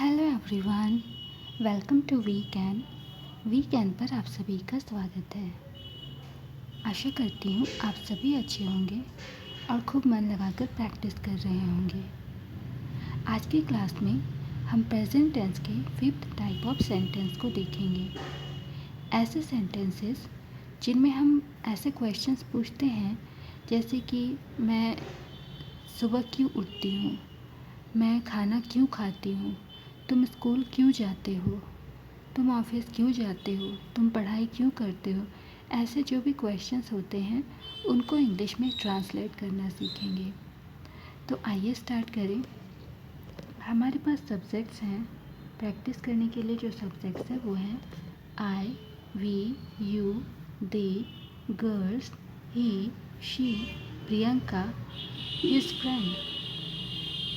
Hello everyone, welcome to weekend पर आप सभी का स्वागत है। आशा करती हूँ आप सभी अच्छे होंगे और खूब मन लगाकर प्रैक्टिस कर रहे होंगे। आज की क्लास में हम प्रेजेंट टेंस के फिफ्थ टाइप ऑफ सेंटेंस को देखेंगे। ऐसे सेंटेंसेस जिनमें हम ऐसे क्वेश्चंस पूछते हैं जैसे कि मैं सुबह क्यों उठती हूँ, मैं खाना क्यों खाती हूँ, तुम स्कूल क्यों जाते हो, तुम ऑफिस क्यों जाते हो, तुम पढ़ाई क्यों करते हो। ऐसे जो भी क्वेश्चंस होते हैं उनको इंग्लिश में ट्रांसलेट करना सीखेंगे। तो आइए स्टार्ट करें। हमारे पास सब्जेक्ट्स हैं। प्रैक्टिस करने के लिए जो सब्जेक्ट्स हैं वो हैं I, we, you, they, girls, he, she, Priyanka, his friend.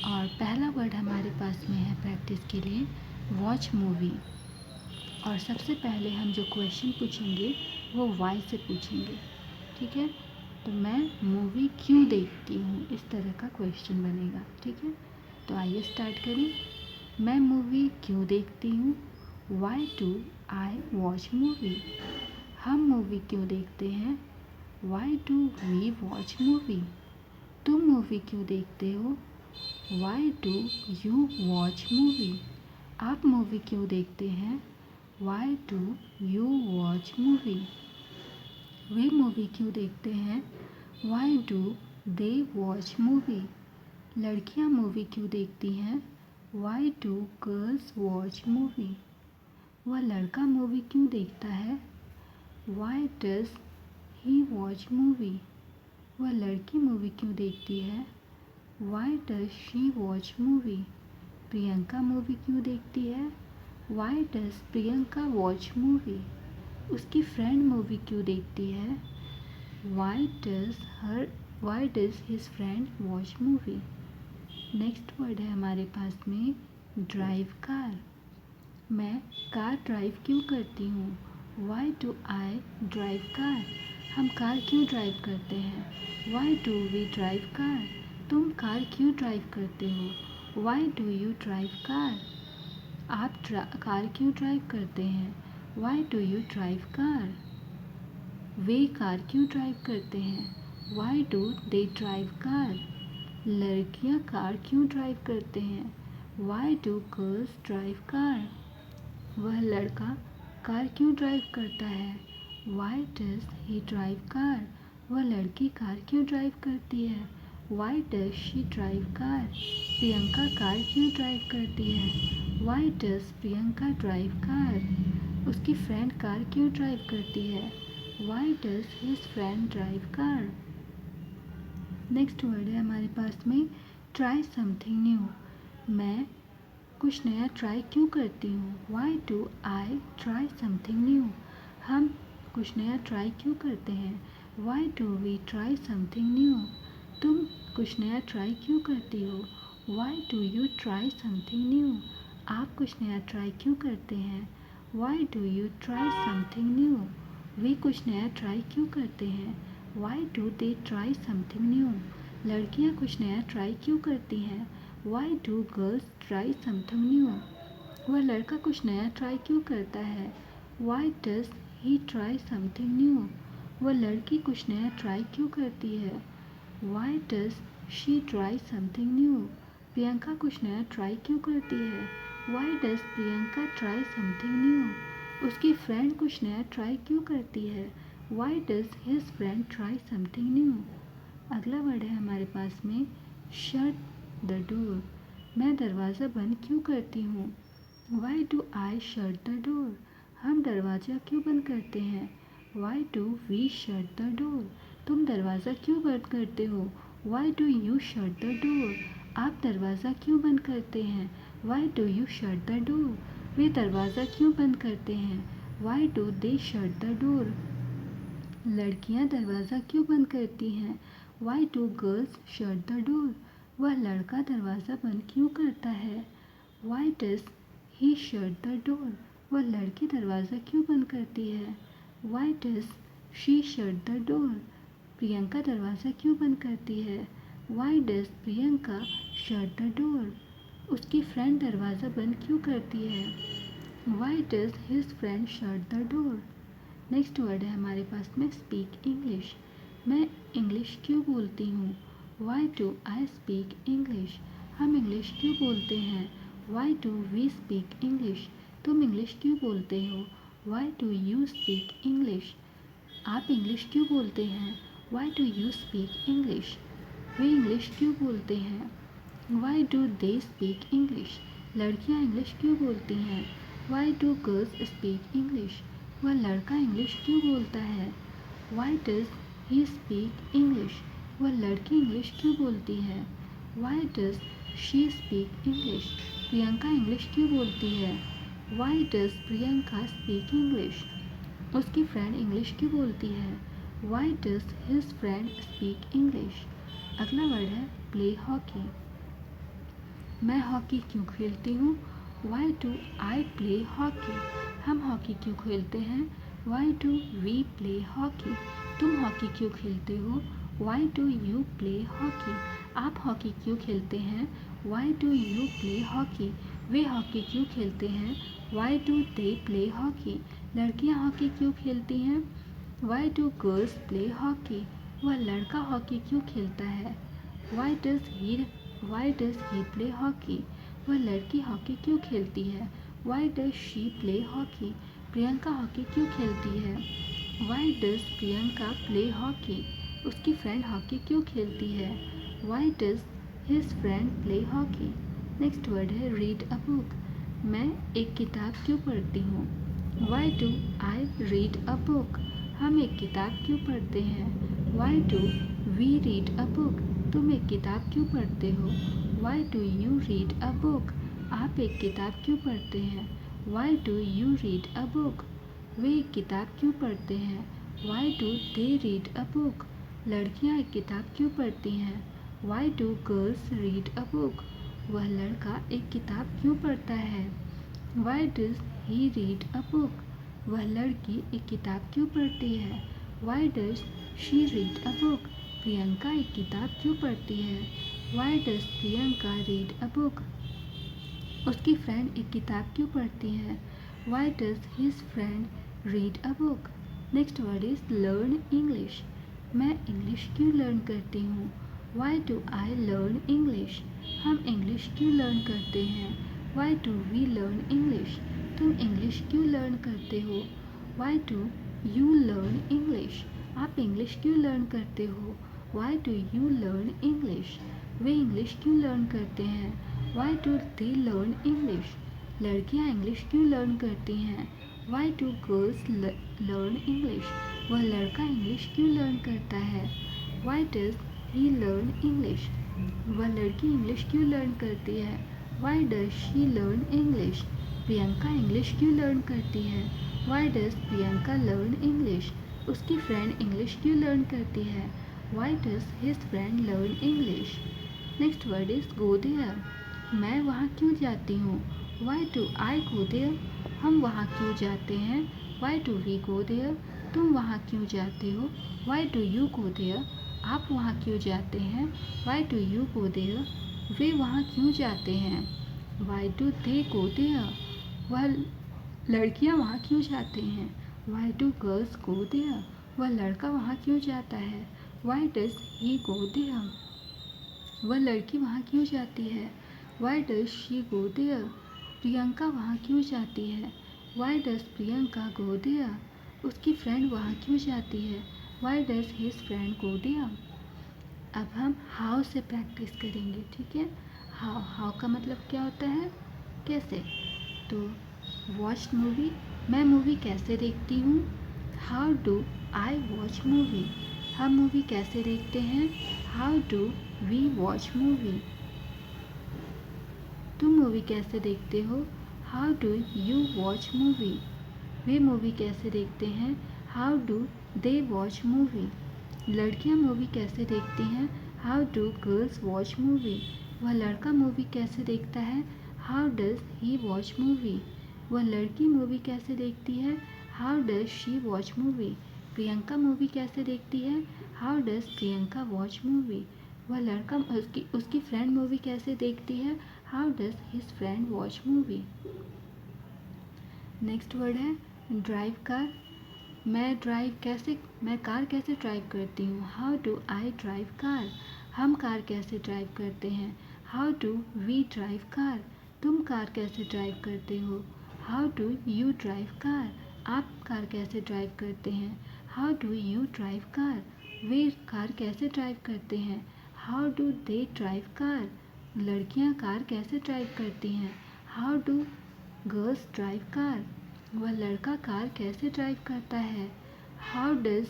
और पहला वर्ड हमारे पास में है प्रैक्टिस के लिए वॉच मूवी। और सबसे पहले हम जो क्वेश्चन पूछेंगे वो वाई से पूछेंगे, ठीक है। तो मैं मूवी क्यों देखती हूँ, इस तरह का क्वेश्चन बनेगा, ठीक है। तो आइए स्टार्ट करें। मैं मूवी क्यों देखती हूँ, why do I watch movie. हम मूवी क्यों देखते हैं, why do we watch movie. तुम मूवी क्यों देखते हो, why do you watch movie. आप मूवी क्यों देखते हैं, why do you watch movie. वे मूवी क्यों देखते हैं, why do they watch movie. लड़कियां मूवी क्यों देखती हैं, why do girls watch movie. वह लड़का मूवी क्यों देखता है, why does he watch movie. वह लड़की मूवी क्यों देखती है, why does she watch movie. Priyanka movie क्यों देखती है, why does Priyanka watch movie. उसकी फ्रेंड मूवी क्यों देखती है, why does his friend watch movie. Next word है हमारे पास में ड्राइव कार। मैं कार ड्राइव क्यों करती हूँ, why do I drive car. हम कार क्यों ड्राइव करते हैं, why do we drive car. तुम कार क्यों ड्राइव करते हो, why do you drive car. आप कार क्यों ड्राइव करते हैं, why do you drive car. Way car क्यों ड्राइव करते हैं, why do they drive car. लड़कियां कार क्यों ड्राइव करते हैं, why do girls drive car. वह लड़का कार क्यों ड्राइव करता है, why does he drive car. वह लड़की कार क्यों ड्राइव करती है, why does she drive car. Priyanka car क्यों ड्राइव करती है, why does Priyanka drive car. उसकी फ्रेंड कार क्यों ड्राइव करती है, why does his friend drive car. Next word है हमारे पास में ट्राई समथिंग न्यू। मैं कुछ नया ट्राई क्यों करती हूँ, why do I try something new. हम कुछ नया ट्राई क्यों करते हैं, why do we try something new. तुम कुछ नया ट्राई क्यों करती हो, why do you try something new. आप कुछ नया ट्राई क्यों करते हैं, why do you try something new. वे कुछ नया ट्राई क्यों करते हैं, why do they try something new. लड़कियाँ कुछ नया ट्राई क्यों करती हैं, why do girls try something new. वह लड़का कुछ नया ट्राई क्यों करता है, why does he try something new. वह लड़की कुछ नया ट्राई क्यों करती है, why does she try something new. Priyanka कुछ नया ट्राई क्यों करती है, why does Priyanka try something new. उसकी फ्रेंड कुछ नया ट्राई क्यों करती है, why does his friend try something new. अगला वर्ड है हमारे पास में शट द डोर। मैं दरवाज़ा बंद क्यों करती हूँ, why do I shut the door. हम दरवाज़ा क्यों बंद करते हैं, why do we shut the door. तुम दरवाज़ा क्यों बंद करते हो, why do you shut the door. आप दरवाज़ा क्यों बंद करते हैं, why do you shut the door. वे दरवाज़ा क्यों बंद करते हैं, why do they shut the door. लड़कियां दरवाज़ा क्यों बंद करती हैं, why do girls shut the door. वह लड़का दरवाज़ा बंद क्यों करता है, why does he shut the door. वह लड़की दरवाज़ा क्यों बंद करती है, why does she shut the door. Priyanka दरवाज़ा क्यों बंद करती है, why does Priyanka shut the door. उसकी फ्रेंड दरवाज़ा बंद क्यों करती है? Why does his friend shut the door? Next word है हमारे पास में स्पीक इंग्लिश। मैं इंग्लिश क्यों बोलती हूँ? Why do I speak English? हम इंग्लिश क्यों बोलते हैं? Why do we speak English? तुम इंग्लिश क्यों बोलते हो? Why do you speak English? आप इंग्लिश क्यों बोलते हैं? Why do you speak English? वे इंग्लिश क्यों बोलते हैं? Why do they speak English? लड़कियाँ इंग्लिश क्यों बोलती हैं? Why do girls speak English? वह लड़का इंग्लिश क्यों बोलता है? Why does he speak English? वह लड़की इंग्लिश क्यों बोलती है? Why does she speak English? Priyanka English क्यों बोलती है? Why does Priyanka speak English? उसकी फ्रेंड इंग्लिश क्यों बोलती है? Why does his friend speak English? अगला वर्ड है प्ले हॉकी। मैं हॉकी क्यों खेलती हूँ? Why do I play hockey? हम हॉकी क्यों खेलते हैं? Why do we play hockey? तुम हॉकी क्यों खेलते हो? Why do you play hockey? आप हॉकी क्यों खेलते हैं? Why do you play hockey? वे हॉकी क्यों खेलते हैं? Why do they play hockey? लड़कियाँ हॉकी क्यों खेलती हैं? Why do girls play hockey? वह लड़का हॉकी क्यों खेलता है? Why does he play hockey? वह लड़की हॉकी क्यों खेलती है? Why does she play hockey? Priyanka hockey क्यों खेलती है? Why does Priyanka play hockey? उसकी फ्रेंड हॉकी क्यों खेलती है? Why does his friend play hockey? Next word है रीड अ बुक। मैं एक किताब क्यों पढ़ती हूँ? Why do I read a book? हम एक किताब क्यों पढ़ते हैं? Why do we read a book? तुम एक किताब क्यों पढ़ते हो? Why do you read a book? आप एक किताब क्यों पढ़ते हैं? Why do you read a book? वे एक किताब क्यों पढ़ते हैं? Why do they read a book? लड़कियाँ एक किताब क्यों पढ़ती हैं? Why do girls read a book? वह लड़का एक किताब क्यों पढ़ता है? Why does he read a book? वह लड़की एक किताब क्यों पढ़ती है? Why does she read a book? Priyanka एक किताब क्यों पढ़ती है? Why does Priyanka read a book? उसकी फ्रेंड एक किताब क्यों पढ़ती है? Why does his friend read a book? Next word is learn English. मैं इंग्लिश क्यों लर्न करती हूँ? Why do I learn English? हम इंग्लिश क्यों लर्न करते हैं? Why do we learn English? तुम इंग्लिश क्यों लर्न करते हो? Why do you learn English? आप इंग्लिश क्यों लर्न करते हो? Why do you learn English? वे इंग्लिश क्यों लर्न करते हैं? Why do they learn English? लड़कियाँ इंग्लिश क्यों लर्न करती हैं? Why do girls learn English? वह लड़का इंग्लिश क्यों लर्न करता है? Why does he learn English? वह लड़की इंग्लिश क्यों लर्न करती है? Why does she learn English? Priyanka English क्यों लर्न करती है? Why does Priyanka learn English? उसकी फ्रेंड इंग्लिश क्यों लर्न करती है? Why does his friend learn English? Next word is go there. मैं वहाँ क्यों जाती हूँ? Why do I go there? हम वहाँ क्यों जाते हैं? Why do we go there? तुम वहाँ क्यों जाते हो? Why do you go there? आप वहाँ क्यों जाते हैं? Why do you go there? वे वहाँ क्यों जाते हैं? Why do they go there? वह लड़कियाँ वहाँ क्यों जाते हैं? Why do girls go there? वह लड़का वहाँ क्यों जाता है? Why does he go there? वह लड़की वहाँ क्यों जाती है? Why does she go there? Priyanka वहाँ क्यों जाती है? Why does Priyanka go there? उसकी फ्रेंड वहाँ क्यों जाती है? Why does his friend go there? अब हम हाउ से प्रैक्टिस करेंगे, ठीक है। हाउ हाउ का मतलब क्या होता है? कैसे। तो वॉच मूवी, मैं मूवी कैसे देखती हूँ? How do I watch movie? हम मूवी कैसे देखते हैं? How do we watch movie? तुम मूवी कैसे देखते हो? How do you watch movie? वे मूवी कैसे देखते हैं? How do they watch movie? लड़कियां मूवी कैसे देखती हैं? How do girls watch movie? वह लड़का मूवी कैसे देखता है? How does he watch movie? वह लड़की मूवी कैसे देखती है? How does she watch movie? Priyanka movie कैसे देखती है? How does Priyanka watch movie? वह लड़का उसकी फ्रेंड मूवी कैसे देखती है? How does his friend watch movie. Next word है ड्राइव कार। मैं कार कैसे ड्राइव करती हूँ। How do I drive car. हम कार कैसे ड्राइव करते हैं। How do we drive car. तुम कार कैसे ड्राइव करते हो। How do you drive car. आप कार कैसे ड्राइव करते हैं। How do you drive car. Way car कैसे ड्राइव करते हैं। How do they drive car. लड़कियाँ कार कैसे ड्राइव करती हैं। How do girls drive car. वह लड़का कार कैसे ड्राइव करता है। How does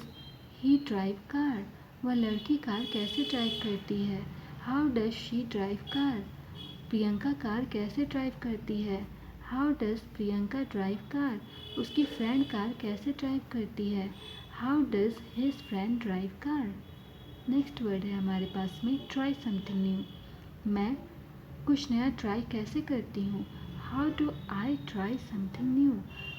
he drive car. वह लड़की कार कैसे ड्राइव करती है। How does she drive car. Priyanka car कैसे ड्राइव करती है। How does Priyanka drive car. उसकी फ्रेंड कार कैसे ड्राइव करती है। How does his friend drive car. Next word है हमारे पास में ट्राई समथिंग न्यू। मैं कुछ नया ट्राई कैसे करती हूँ। How do I try something new.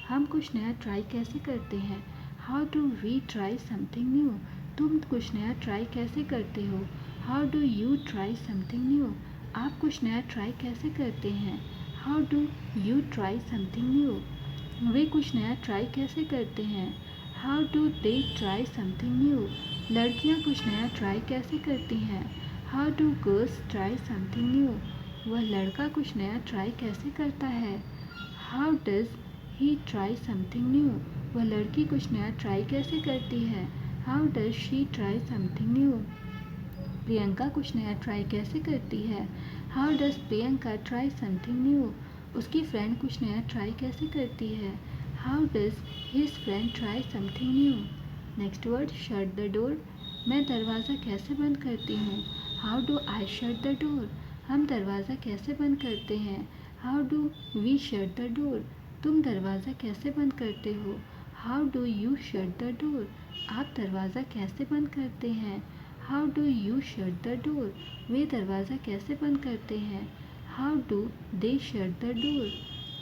हम कुछ नया ट्राई कैसे करते हैं। How do we try something new. तुम कुछ नया ट्राई कैसे करते हो। How do you try something new. आप कुछ नया ट्राई कैसे करते हैं। How do you try something new. वे कुछ नया ट्राई कैसे करते हैं। How do they try something new. लड़कियाँ कुछ नया ट्राई कैसे करती हैं। How do girls try something new. वह लड़का कुछ नया ट्राई कैसे करता है। How does he try something new. वह लड़की कुछ नया ट्राई कैसे करती है। How does she try something new. Priyanka कुछ नया ट्राई कैसे करती है। How does Priyanka try something new. उसकी फ्रेंड कुछ नया ट्राई कैसे करती है। How does his friend try something new. Next word shut the door. मैं दरवाज़ा कैसे बंद करती हूँ। How do I shut the door. हम दरवाज़ा कैसे बंद करते हैं। How do we shut the door. तुम दरवाज़ा कैसे बंद करते हो। How do you shut the door. आप दरवाज़ा कैसे बंद करते हैं। How do you shut the door. वे दरवाज़ा कैसे बंद करते हैं। How do they shut the door.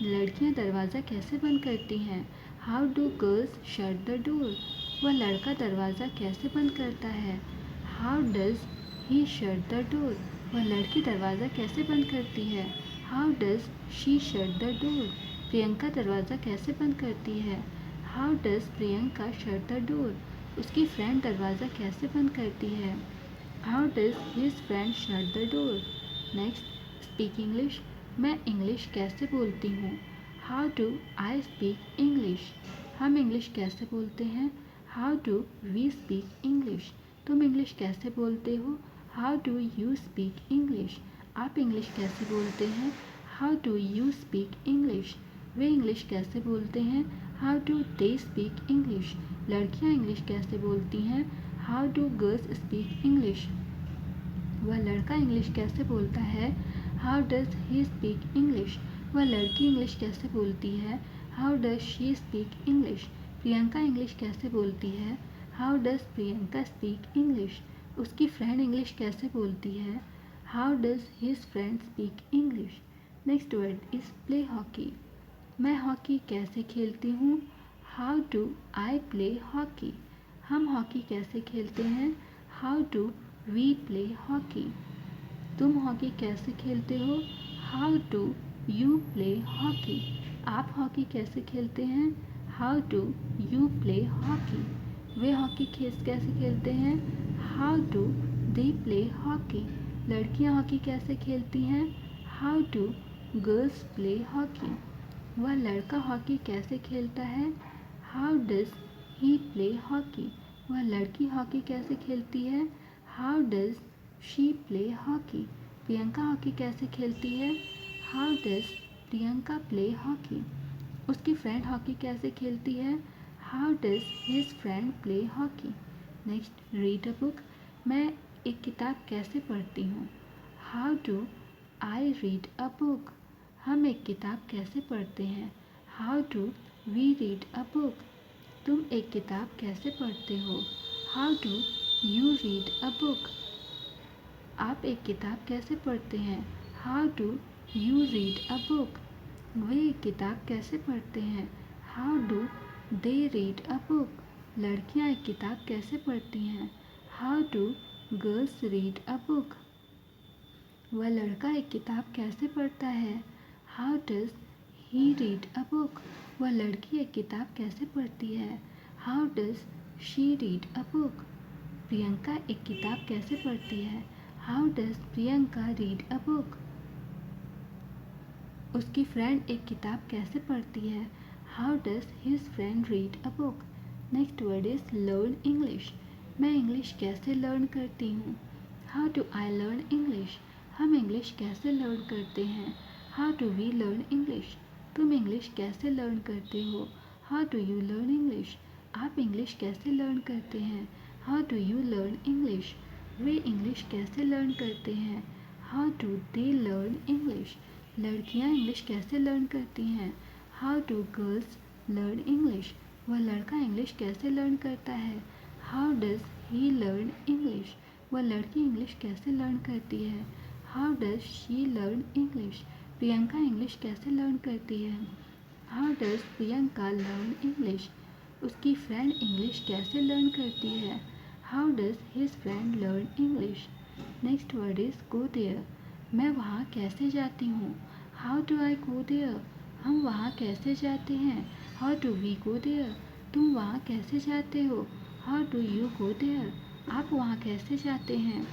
लड़कियाँ दरवाज़ा कैसे बंद करती हैं। How do girls shut the door. वह लड़का दरवाज़ा कैसे बंद करता है। How does he shut the door. वह लड़की दरवाज़ा कैसे बंद करती है। How does she shut the door. Priyanka दरवाज़ा कैसे बंद करती है। How does Priyanka shut the door. उसकी फ्रेंड दरवाज़ा कैसे बंद करती है। How does his friend shut the door. Next speak English. मैं इंग्लिश कैसे बोलती हूँ। How do I speak English. हम इंग्लिश कैसे बोलते हैं। How do we speak English. तुम इंग्लिश कैसे बोलते हो। How do you speak English. आप इंग्लिश कैसे बोलते हैं। How do you speak English. वे इंग्लिश कैसे बोलते हैं। How do they speak English. लड़कियाँ इंग्लिश कैसे बोलती हैं। How do girls speak English. वह लड़का इंग्लिश कैसे बोलता है। How does he speak English. वह लड़की इंग्लिश कैसे बोलती है। How does she speak English. Priyanka English कैसे बोलती है। How does Priyanka speak English. उसकी फ्रेंड इंग्लिश कैसे बोलती है। How does his friend speak English. Next word is play hockey. मैं हॉकी कैसे खेलती हूँ। How do I play hockey. हम हॉकी कैसे खेलते हैं। How do we play hockey. तुम हॉकी कैसे खेलते हो। How do you play hockey. आप हॉकी कैसे खेलते हैं। How do you play hockey. वे हॉकी कैसे खेलते हैं। How do they play hockey. लड़कियां हॉकी कैसे खेलती हैं। How do girls play hockey. वह लड़का हॉकी कैसे खेलता है। How does he play hockey. वह लड़की हॉकी कैसे खेलती है। How does she play hockey. Priyanka hockey कैसे खेलती है। How does Priyanka play hockey. उसकी फ्रेंड हॉकी कैसे खेलती है। How does his friend play hockey. Next read a book. मैं एक किताब कैसे पढ़ती हूँ। How do I read a book. हम एक किताब कैसे पढ़ते हैं। How do we read a book. तुम एक किताब कैसे पढ़ते हो। How do you read a book. आप एक किताब कैसे पढ़ते हैं। How do you read a book. वे एक किताब कैसे पढ़ते हैं। How do they read a book. लड़कियां एक किताब कैसे पढ़ती हैं। How do girls read a book. वह लड़का एक किताब कैसे पढ़ता है? How does he read a book? वह लड़की एक किताब कैसे पढ़ती है? How does she read a book? Priyanka एक किताब कैसे पढ़ती है? How does Priyanka read a book? उसकी फ्रेंड एक किताब कैसे पढ़ती है? How does his friend read a book? Next word is learn English. मैं इंग्लिश कैसे लर्न करती हूँ? How do I learn English? हम इंग्लिश कैसे लर्न करते हैं? How do we learn English? तुम इंग्लिश कैसे लर्न करते हो? How do you learn English? आप इंग्लिश कैसे लर्न करते हैं? How do you learn English? वे इंग्लिश कैसे लर्न करते हैं? How do they learn English? लड़कियाँ इंग्लिश कैसे लर्न करती हैं? How do girls learn English? वह लड़का इंग्लिश कैसे लर्न करता है? How does he learn English? वह लड़की इंग्लिश कैसे लर्न करती है? How does she learn English? Priyanka English कैसे लर्न करती है? How does Priyanka learn English? उसकी फ्रेंड इंग्लिश कैसे लर्न करती है? How does his friend learn English? Next word is go there. मैं वहाँ कैसे जाती हूँ? How do I go there? हम वहाँ कैसे जाते हैं? How do we go there? तुम वहाँ कैसे जाते हो? How do you go there? आप वहाँ कैसे जाते हैं?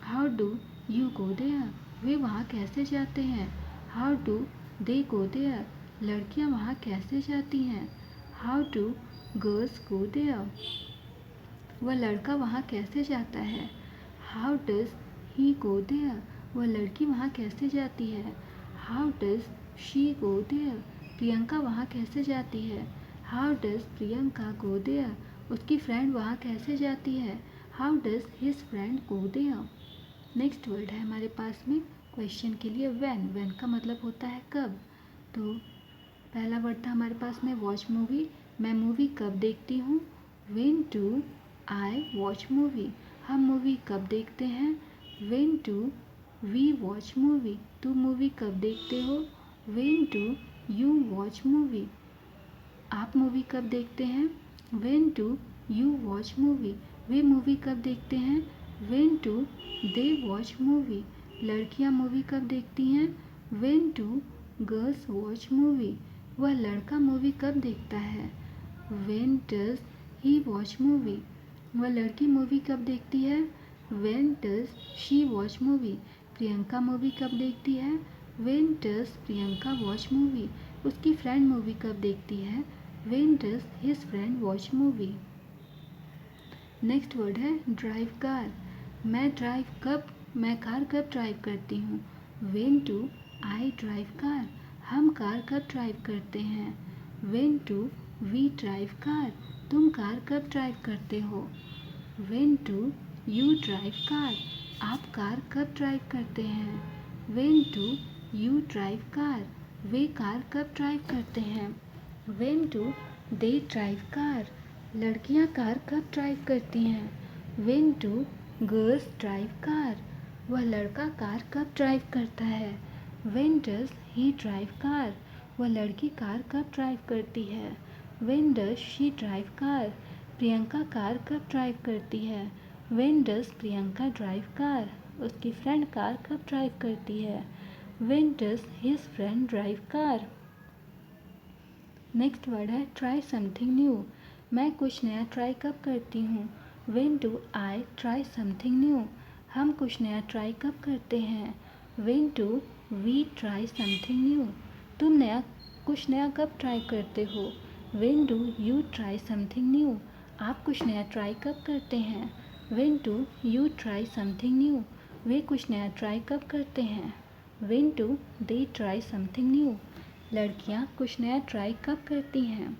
How do you go there? वे वहाँ कैसे जाते हैं? How do they go there? लड़कियाँ वहाँ कैसे जाती हैं? How do girls go there? वह लड़का वहाँ कैसे जाता है? How does he go there? वह लड़की वहाँ कैसे जाती है? How does she go there? Priyanka वहाँ कैसे जाती है? How does Priyanka go there? उसकी फ्रेंड वहाँ कैसे जाती है? How does his friend go there? Next word है हमारे पास में क्वेश्चन के लिए व्हेन। व्हेन का मतलब होता है कब। तो पहला वर्ड था हमारे पास में वॉच मूवी। मैं मूवी कब देखती हूँ? When do I watch movie? हम मूवी कब देखते हैं? When do we watch movie? तुम मूवी कब देखते हो? When do you watch movie? आप मूवी कब देखते हैं? When do you watch movie? वे मूवी कब देखते हैं? When do they watch movie? लड़कियां मूवी कब देखती हैं? When do girls watch movie? वह लड़का मूवी कब देखता है? When does he watch movie? वह लड़की मूवी कब देखती है? When does she watch movie? Priyanka movie कब देखती है? When does Priyanka watch movie? उसकी फ्रेंड मूवी कब देखती है? When does his friend watch movie? Next word है ड्राइव कार। मैं कार कब ड्राइव करती हूँ? When do I drive car? हम कार कब ड्राइव करते हैं? When do we drive car? तुम कार कब ड्राइव करते हो? When do you drive car? आप कार कब ड्राइव करते हैं? When do you drive car? Way car कब ड्राइव करते हैं? When do they drive car? लड़कियां कार कब ड्राइव करती हैं? When do girls drive car? वह लड़का कार कब ड्राइव करता है? When does he drive car? वह लड़की कार कब ड्राइव करती है? When does she drive car? Priyanka car कब ड्राइव करती है? When does Priyanka drive car? उसकी फ्रेंड कार कब ड्राइव करती है? When does his friend drive car? Next word है ट्राई समथिंग न्यू। मैं कुछ नया ट्राई कब करती हूँ? When do I try something new? हम कुछ नया ट्राई कब करते हैं? When do we try something new? तुम कुछ नया कब ट्राई करते हो? When do you try something new? आप कुछ नया ट्राई कब करते हैं? When do you try something new? वे कुछ नया ट्राई कब करते हैं? When do they try something new? लड़कियां कुछ नया ट्राई कब करती हैं?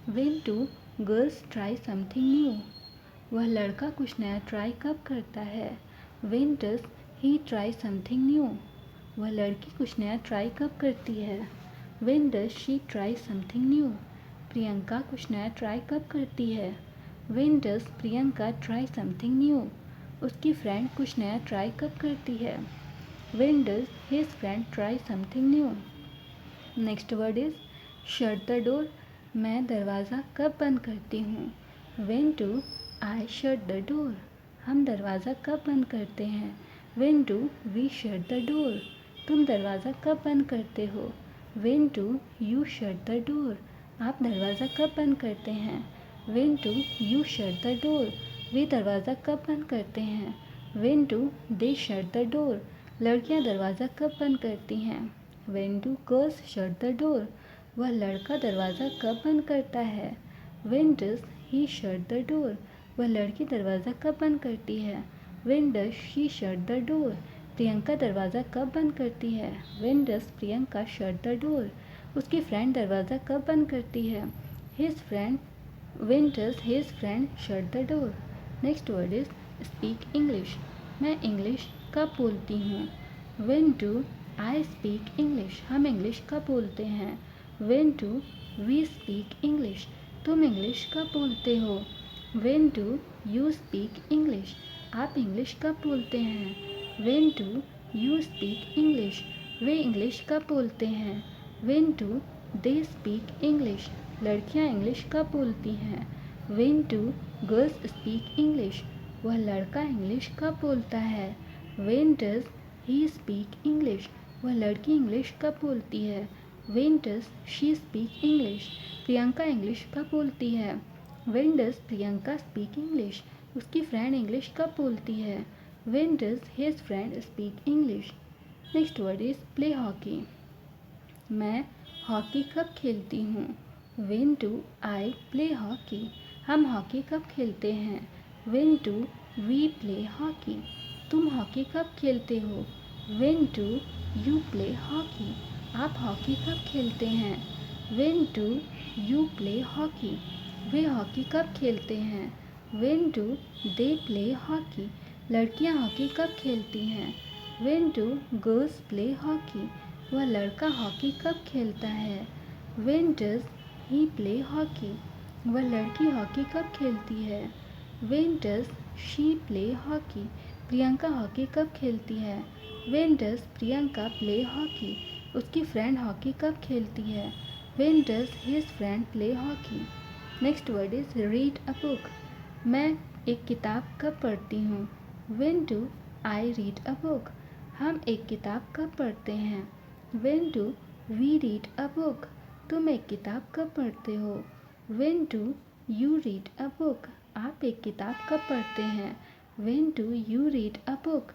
When do girls try something new? वह लड़का कुछ नया ट्राई कब करता है? When does he try something new? वह लड़की कुछ नया ट्राई कब करती है? When does she try something new? Priyanka कुछ नया ट्राई कब करती है? When does Priyanka try something new? उसकी फ्रेंड कुछ नया ट्राई कब करती है? When does his friend try something new? Next word is shut the door. मैं दरवाज़ा कब बंद करती हूँ? When do I shut the door? हम दरवाज़ा कब बंद करते हैं? When do we shut the door? तुम दरवाज़ा कब बंद करते हो? When do you shut the door? आप दरवाज़ा कब बंद करते हैं? When do you shut the door? वे दरवाज़ा कब बंद करते हैं? When do they shut the door? लड़कियां दरवाज़ा कब बंद करती हैं? When do girls shut the door? वह लड़का दरवाज़ा कब बंद करता है? When does he shut the door? वह लड़की दरवाज़ा कब बंद करती है? When does she shut the door? Priyanka दरवाज़ा कब बंद करती है? When does Priyanka shut the door? उसकी फ्रेंड दरवाज़ा कब बंद करती है? His friend when does his friend shut the door? Next word is speak English. मैं इंग्लिश कब बोलती हूँ? When do I speak English? हम इंग्लिश कब बोलते हैं? When do we speak English? तुम इंग्लिश कब बोलते हो? When do you speak English? आप इंग्लिश कब बोलते हैं? When do you speak English? वे इंग्लिश कब बोलते हैं? When do they speak English? लड़कियां इंग्लिश कब बोलती हैं? When do girls speak English? वह लड़का इंग्लिश कब बोलता है? When does he speak English? वह लड़की इंग्लिश कब बोलती है? When does she speak English? Priyanka English कब बोलती है? When does Priyanka speak English? उसकी फ्रेंड इंग्लिश कब बोलती है? When does his friend speak English? Next word is play hockey. मैं हॉकी कब खेलती हूँ? When do I play hockey? हम हॉकी कब खेलते हैं? When do we play hockey? तुम हॉकी कब खेलते हो? When do you play hockey? आप हॉकी कब खेलते हैं? When do you play hockey? वे हॉकी कब खेलते हैं? When do they play hockey? लड़कियां हॉकी कब खेलती हैं? When do girls play hockey? वह लड़का हॉकी कब खेलता है? When does he play hockey? वह लड़की हॉकी कब खेलती है? When does she play hockey? Priyanka hockey कब खेलती है? When does Priyanka play hockey? उसकी फ्रेंड हॉकी कब खेलती है? When does his friend play hockey? Next word is read a book. मैं एक किताब कब पढ़ती हूँ? When do I read a book? हम एक किताब कब पढ़ते हैं? When do we read a book? तुम एक किताब कब पढ़ते हो? When do you read a book? आप एक किताब कब पढ़ते हैं? When do you read a book?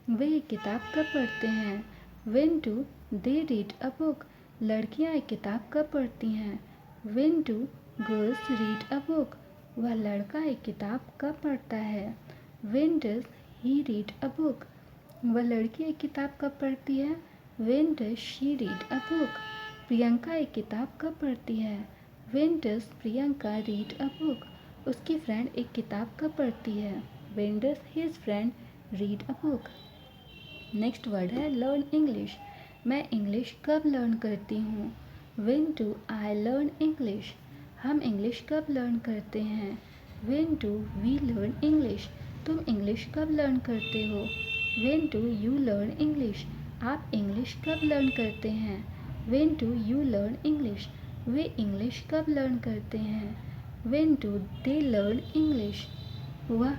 वे एक किताब कब पढ़ते हैं? When do they read a book? लड़कियां एक किताब कब पढ़ती हैं? When do girls read a book? वह लड़का एक किताब कब पढ़ता है? When does he read a book? वह लड़की एक किताब कब पढ़ती है? When does she read a book? Priyanka एक किताब कब पढ़ती है? When does Priyanka read a book? उसकी फ्रेंड एक किताब कब पढ़ती है? When does his friend read a book? Next word है लर्न इंग्लिश। मैं इंग्लिश कब लर्न करती हूँ? When do I learn English? हम इंग्लिश कब लर्न करते हैं? When do we learn English? तुम इंग्लिश कब लर्न करते हो? When do you learn English? आप इंग्लिश कब लर्न करते हैं? When do you learn English? वे इंग्लिश कब लर्न करते हैं? When do they learn English? वह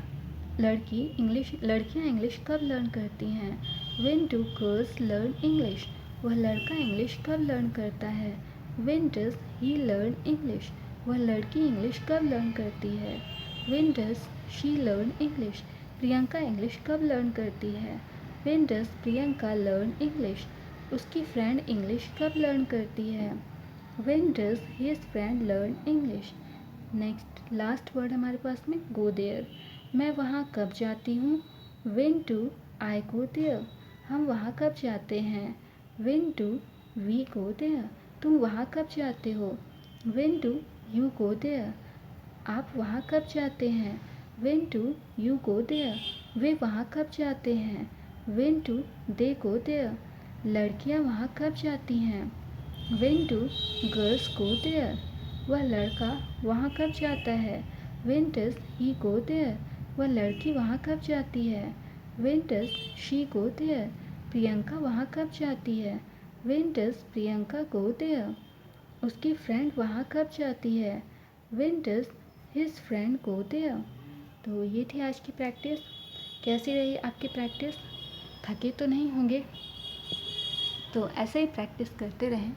लड़कियां इंग्लिश कब लर्न करती हैं? When do girls learn English? वह लड़का इंग्लिश कब लर्न करता है? When does he learn English? वह लड़की इंग्लिश कब लर्न करती है? When does she learn English? Priyanka English कब लर्न करती है? When does Priyanka learn English? उसकी फ्रेंड इंग्लिश कब लर्न करती है? When does his friend learn English? Next last word हमारे पास में गो देयर। मैं वहाँ कब जाती हूँ? When do I go there? हम वहाँ कब जाते हैं? When do we go there? तुम वहाँ कब जाते हो? When do you go there? आप वहाँ कब जाते हैं? When do you go there? वे वहाँ कब जाते हैं? When do they go there? लड़कियाँ वहाँ कब जाती हैं? When do girls go there? वह लड़का वहाँ कब जाता है? When does he go there? वह लड़की वहाँ कब जाती है? When does she go there? Priyanka वहाँ कब जाती है? When does Priyanka go there? उसकी फ्रेंड वहाँ कब जाती है? When does his friend go there? तो ये थी आज की प्रैक्टिस। कैसी रही आपकी प्रैक्टिस? थके तो नहीं होंगे। तो ऐसे ही प्रैक्टिस करते रहें।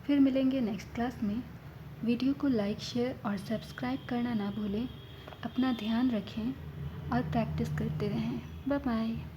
फिर मिलेंगे नेक्स्ट क्लास में। वीडियो को लाइक, शेयर और सब्सक्राइब करना ना भूलें। अपना ध्यान रखें और प्रैक्टिस करते रहें। Bye bye.